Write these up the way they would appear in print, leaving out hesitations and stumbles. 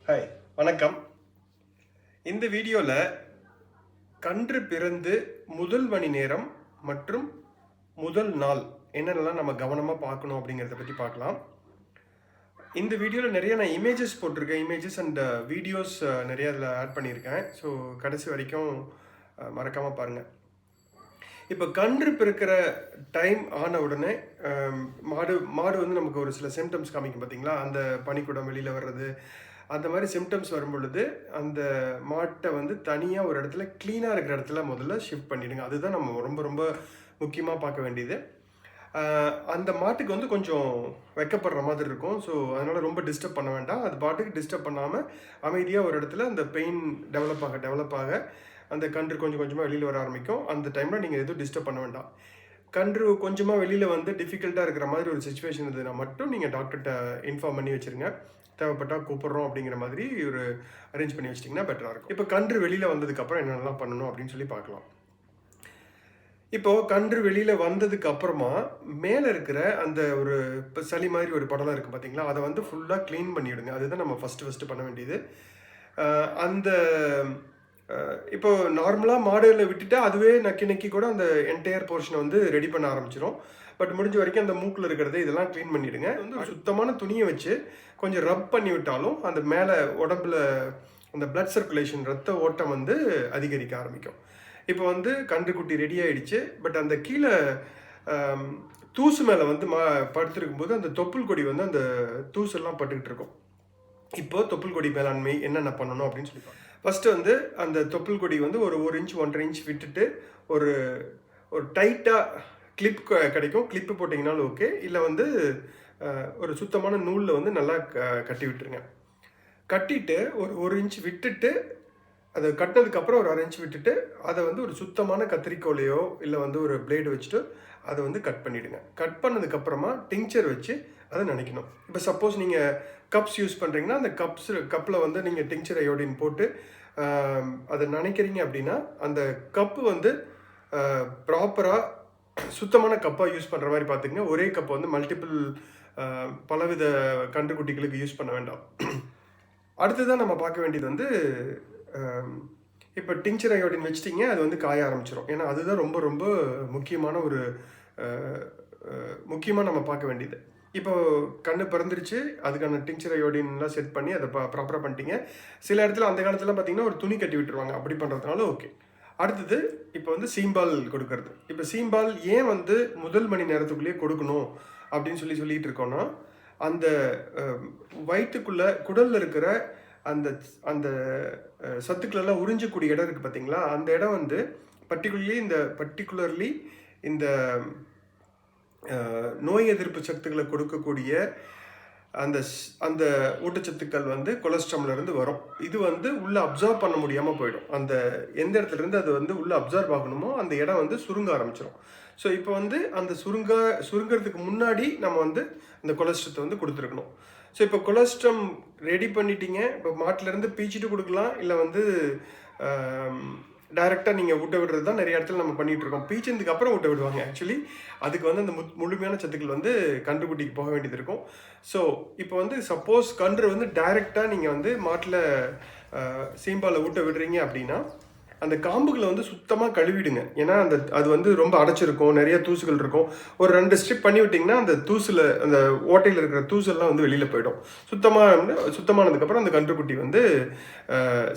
Hi, வணக்கம். இந்த வீடியோவில் கன்று பிறந்து முதல் மணி நேரம் மற்றும் முதல் நாள் என்னென்னலாம் நம்ம கவனமாக பார்க்கணும் அப்படிங்கிறத பற்றி பார்க்கலாம். இந்த வீடியோவில் நிறைய நான் இமேஜஸ் போட்டிருக்கேன். இமேஜஸ் அண்ட் வீடியோஸ் நிறைய அதில் ஆட் பண்ணியிருக்கேன். ஸோ கடைசி வரைக்கும் மறக்காமல் பாருங்கள். இப்போ கன்று பிறக்கிற டைம் ஆன உடனே மாடு வந்து நமக்கு ஒரு சில சிம்டம்ஸ் காமிக்கும் பார்த்தீங்களா? அந்த பனிக்குடம் வெளியில் வர்றது, அந்த மாதிரி சிம்டம்ஸ் வரும் பொழுது அந்த மாட்டை வந்து தனியாக ஒரு இடத்துல க்ளீனாக இருக்கிற இடத்துல முதல்ல ஷிஃப்ட் பண்ணிவிடுங்க. அதுதான் நம்ம ரொம்ப ரொம்ப முக்கியமாக பார்க்க வேண்டியது. அந்த மாட்டுக்கு வந்து கொஞ்சம் வெக்கப்படுற மாதிரி இருக்கும். ஸோ அதனால் ரொம்ப டிஸ்டர்ப் பண்ண வேண்டாம். அது பாட்டுக்கு டிஸ்டர்ப் பண்ணாமல் அமைதியாக ஒரு இடத்துல அந்த பெயின் டெவலப் ஆக அந்த கன்று கொஞ்சம் கொஞ்சமாக வெளியில் வர ஆரம்பிக்கும். அந்த டைமில் நீங்கள் எதுவும் டிஸ்டர்ப் பண்ண வேண்டாம். கன்று கொஞ்சமாக வெளியில் வந்து டிஃபிகல்ட்டாக இருக்கிற மாதிரி ஒரு சுச்சுவேஷன் இருந்ததுன்னா மட்டும் நீங்கள் டாக்டர்கிட்ட இன்ஃபார்ம் பண்ணி வச்சுருங்க. தேவைப்பட்டால் கூப்பிட்றோம் அப்படிங்கிற மாதிரி ஒரு அரேஞ்ச் பண்ணி வச்சிட்டிங்கன்னா பெட்டராக இருக்கும். இப்போ கன்று வெளியில் வந்ததுக்கப்புறம் என்னென்னலாம் பண்ணணும் அப்படின்னு சொல்லி பார்க்கலாம். இப்போது கன்று வெளியில் வந்ததுக்கு அப்புறமா மேலே இருக்கிற அந்த ஒரு இப்போ சளி மாதிரி ஒரு படலாம் இருக்குது பார்த்தீங்களா? அதை வந்து ஃபுல்லாக க்ளீன் பண்ணிவிடுங்க. அதுதான் நம்ம ஃபஸ்ட்டு பண்ண வேண்டியது. அந்த இப்போ நார்மலாக மாடுகளை விட்டுட்டா அதுவே நக்கி கூட அந்த என்டையர் போர்ஷனை வந்து ரெடி பண்ண ஆரம்பிச்சிடும். பட் முடிஞ்ச வரைக்கும் அந்த மூக்கில் இருக்கிறது இதெல்லாம் க்ளீன் பண்ணிவிடுங்க. வந்து சுத்தமான துணியை வச்சு கொஞ்சம் ரப் பண்ணி விட்டாலும் அந்த மேலே உடம்புல அந்த பிளட் சர்க்குலேஷன், ரத்த ஓட்டம் வந்து அதிகரிக்க ஆரம்பிக்கும். இப்போ வந்து கன்றுக்குட்டி ரெடி ஆகிடுச்சு. பட் அந்த கீழே தூசு மேலே வந்து படுத்துருக்கும் போது அந்த தொப்புள் கொடி வந்து அந்த தூசெல்லாம் பட்டுக்கிட்டு இருக்கும். இப்போ தொப்புள் கொடி மேலாண்மை என்னென்ன பண்ணணும் அப்படின்னு சொல்லி ஃபஸ்ட்டு வந்து அந்த தொப்புள் கொடி வந்து ஒரு 1 இன்ச் 1.5 இன்ச் விட்டுட்டு ஒரு டைட்டாக கிளிப் கிடைக்கும். கிளிப்பு போட்டிங்கனாலும் ஓகே. இல்லை வந்து ஒரு சுத்தமான நூலில் வந்து நல்லா கட்டி விட்டுருங்க. கட்டிட்டு ஒரு 1 இன்ச் விட்டுட்டு அதை கட்டினதுக்கப்புறம் ஒரு 1/2 இன்ச் விட்டுட்டு அதை வந்து ஒரு சுத்தமான கத்திரிக்கோலையோ இல்லை வந்து ஒரு பிளேடு வச்சுட்டு அதை வந்து கட் பண்ணிவிடுங்க. கட் பண்ணதுக்கப்புறமா டிங்சர் வச்சு அதை நினைக்கணும். இப்போ சப்போஸ் நீங்கள் கப்ஸ் யூஸ் பண்ணுறீங்கன்னா அந்த கப்பில் வந்து நீங்கள் டிங்சர் அயோடின் போட்டு அதை நினைக்கிறீங்க அப்படின்னா அந்த கப்பு வந்து ப்ராப்பராக சுத்தமான கப்பாக யூஸ் பண்ணுற மாதிரி பார்த்துங்க. ஒரே கப்பை வந்து மல்டிபிள் பலவித கன்றுக்குட்டிகளுக்கு யூஸ் பண்ண வேண்டாம். அடுத்ததான் நம்ம பார்க்க வேண்டியது வந்து இப்போ டிங்சர் அயோடின் வச்சிட்டிங்க, அது வந்து காய ஆரம்பிச்சிடும். ஏன்னா அதுதான் ரொம்ப ரொம்ப முக்கியமாக நம்ம பார்க்க வேண்டியது. இப்போ கண்ணு பிறந்துருச்சு, அதுக்கான டிங்சர் அயோடின்லாம் செட் பண்ணி அதை ப்ராப்பராக பண்ணிட்டீங்க. சில இடத்துல அந்த காலத்தில் பார்த்தீங்கன்னா ஒரு துணி கட்டி விட்டுருவாங்க. அப்படி பண்ணுறதுனால ஓகே. அடுத்தது இப்போ வந்து சீம்பால் கொடுக்கறது. இப்போ சீம்பால் ஏன் வந்து முதல் மணி நேரத்துக்குள்ளேயே கொடுக்கணும் அப்படின்னு சொல்லிட்டு இருக்கோன்னா, அந்த வயிற்றுக்குள்ளே குடலில் இருக்கிற அந்த அந்த சத்துக்களெல்லாம் உறிஞ்சக்கூடிய இடம் இருக்குது பார்த்தீங்களா? அந்த இடம் வந்து பர்டிகுலர்லி இந்த நோய் எதிர்ப்பு சத்துக்களை கொடுக்கக்கூடிய அந்த அந்த ஊட்டச்சத்துக்கள் வந்து கொலஸ்ட்ராம்லேருந்து வரும். இது வந்து உள்ளே அப்சார்ப் பண்ண முடியாமல் போயிடும். அந்த எந்த இடத்துலேருந்து அது வந்து உள்ளே அப்சார்ப் ஆகணுமோ அந்த இடம் வந்து சுருங்க ஆரம்பிச்சிடும். ஸோ இப்போ வந்து அந்த சுருங்கிறதுக்கு முன்னாடி நம்ம வந்து அந்த கொலஸ்ட்ரத்தை வந்து கொடுத்துருக்கணும். ஸோ இப்போ கொலஸ்ட்ரம் ரெடி பண்ணிட்டீங்க. இப்போ மாட்டிலேருந்து பீச்சிட்டு கொடுக்கலாம், இல்லை வந்து டைரெக்டாக நீங்கள் ஊட்ட விடுறது தான் நிறைய இடத்துல நம்ம பண்ணிகிட்ருக்கோம். பீச்சினதுக்கு அப்புறம் ஊட்ட விடுவாங்க. ஆக்சுவலி அதுக்கு வந்து அந்த முழுமையான சத்துக்கள் வந்து கன்றுக்குட்டிக்கு போக வேண்டியது இருக்கும். ஸோ இப்போ வந்து சப்போஸ் கன்று வந்து டைரெக்டாக நீங்கள் வந்து மாட்டில் சீம்பாலை ஊட்ட விடுறீங்க அப்படின்னா அந்த காம்புகளை வந்து சுத்தமாக கழுவிடுங்க. ஏன்னா அது வந்து ரொம்ப அடைச்சிருக்கும், நிறைய தூசுகள் இருக்கும். ஒரு 2 ஸ்ட்ரிப் பண்ணி விட்டிங்கன்னா அந்த தூசில் அந்த ஓட்டையில் இருக்கிற தூசெல்லாம் வந்து வெளியில் போயிடும். சுத்தமானதுக்கப்புறம் அந்த கன்றுக்குட்டி வந்து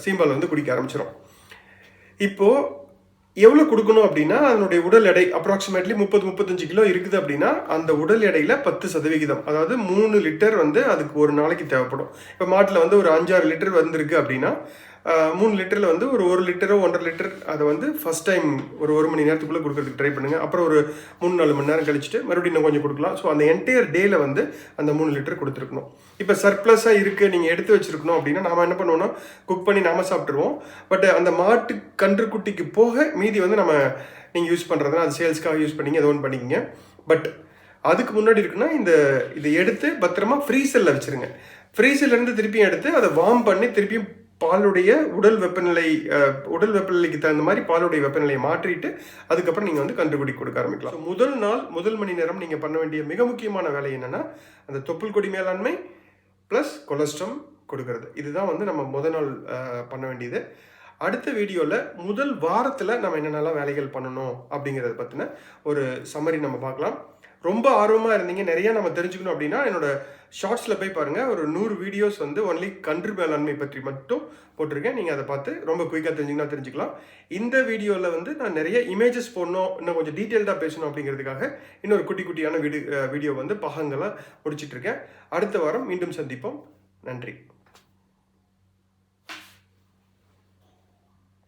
சீம்பால் வந்து குடிக்க ஆரம்பிச்சிடும். இப்போது எவ்வளோ கொடுக்கணும் அப்படின்னா அதனுடைய உடல் எடை அப்ராக்சிமேட்லி 30-35 கிலோ இருக்குது அப்படின்னா அந்த உடல் எடையில் 10%, அதாவது 3 லிட்டர் வந்து அதுக்கு ஒரு நாளைக்கு தேவைப்படும். இப்போ மாட்டில் வந்து ஒரு 5-6 லிட்டர் வந்திருக்கு அப்படின்னா 3 லிட்டரில் வந்து ஒரு 1 லிட்டரோ 1.5 லிட்டர் அதை வந்து ஃபஸ்ட் டைம் ஒரு 1 மணி நேரத்துக்குள்ளே கொடுக்கறதுக்கு ட்ரை பண்ணுங்கள். அப்புறம் ஒரு 3-4 மணி நேரம் கழிச்சுட்டு மறுபடியும் இன்னும் கொஞ்சம் கொடுக்கலாம். ஸோ அந்த என்டையர் டேயில் வந்து அந்த 3 லிட்டர் கொடுத்துருக்கணும். இப்போ சர்ப்ளஸாக இருக்குது, நீங்கள் எடுத்து வச்சுருக்கணும் அப்படின்னா நாம் என்ன பண்ணுவோம்னா குக் பண்ணி நாம சாப்பிட்ருவோம். பட் அந்த மாட்டு கன்றுக்குட்டிக்கு போக மீதி வந்து நீங்கள் யூஸ் பண்ணுறதுனா அது சேல்ஸ்க்காக யூஸ் பண்ணிங்க, ஏதோ ஒன்று பண்ணிக்கிங்க. பட் அதுக்கு முன்னாடி இருக்குன்னா இதை எடுத்து பத்திரமா ஃப்ரீசரில் வச்சுருங்க. ஃப்ரீசர்லேருந்து திருப்பியும் எடுத்து அதை வார்ம் பண்ணி திருப்பியும் பாலுடைய உடல் வெப்பநிலைக்கு தகுந்த மாதிரி பாலுடைய வெப்பநிலையை மாற்றிட்டு அதுக்கப்புறம் நீங்கள் வந்து கன்றுக்குட்டி கொடுக்க ஆரம்பிக்கலாம். முதல் மணி நேரம் நீங்கள் பண்ண வேண்டிய மிக முக்கியமான வேலை என்னென்னா அந்த தொப்புள் கொடி மேலாண்மை ப்ளஸ் கொலஸ்ட்ரம் கொடுக்கறது. இதுதான் வந்து நம்ம முதல் நாள் பண்ண வேண்டியது. அடுத்த வீடியோவில் முதல் வாரத்தில் நம்ம என்னென்னலாம் வேலைகள் பண்ணணும் அப்படிங்கிறத பற்றின ஒரு சம்மரி நம்ம பார்க்கலாம். ரொம்ப ஆர்வமாக இருந்தீங்க, நிறைய நம்ம தெரிஞ்சுக்கணும் அப்படின்னா என்னோட ஷார்ட்ஸில் போய் பாருங்கள். ஒரு 100 வீடியோஸ் வந்து ஒன்லி கன்று மேலாண்மை பற்றி மட்டும் போட்டிருக்கேன். நீங்கள் அதை பார்த்து ரொம்ப குயிக்காக தெரிஞ்சுக்கலாம். இந்த வீடியோவில் வந்து நான் நிறைய இமேஜஸ் போடணும், இன்னும் கொஞ்சம் டீட்டெயில்டாக பேசணும் அப்படிங்கிறதுக்காக இன்னொரு குட்டியான வீடியோ வந்து பாகங்களாக முடிச்சிட்ருக்கேன். அடுத்த வாரம் மீண்டும் சந்திப்போம். நன்றி.